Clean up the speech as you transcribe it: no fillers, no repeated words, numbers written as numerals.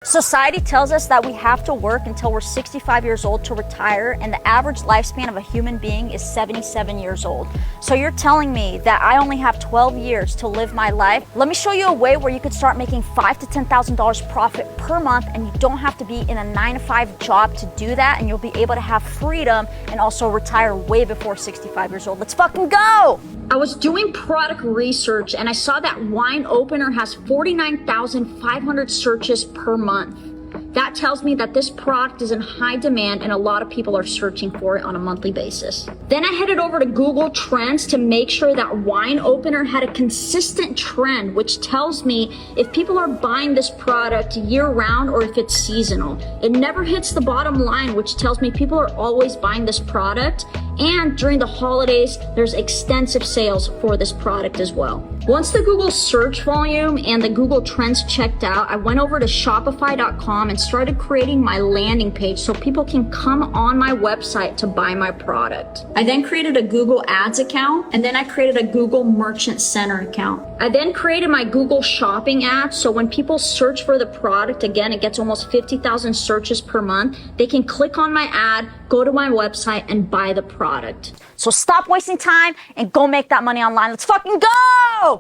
Society tells us that we have to work until we're 65 years old to retire, and the average lifespan of a human being is 77 years old. So you're telling me that I only have 12 years to live my life? Let me show you a way where you could start making $5,000 to $10,000 profit per month, and you don't have to be in a 9-to-5 job to do that, and you'll be able to have freedom and also retire way before 65 years old. Let's fucking go! I was doing product research and I saw that wine opener has 49,500 searches per month. That tells me that this product is in high demand and a lot of people are searching for it on a monthly basis. Then I headed over to Google Trends to make sure that wine opener had a consistent trend, which tells me if people are buying this product year round or if it's seasonal. It never hits the bottom line, which tells me people are always buying this product. And during the holidays, there's extensive sales for this product as well. Once the Google search volume and the Google Trends checked out, I went over to Shopify.com and started creating my landing page so people can come on my website to buy my product. I then created a Google Ads account, and then I created a Google Merchant Center account. I then created my Google Shopping app, so when people search for the product, again, it gets almost 50,000 searches per month. They can click on my ad, go to my website, and buy the product. So stop wasting time and go make that money online. Let's fucking go!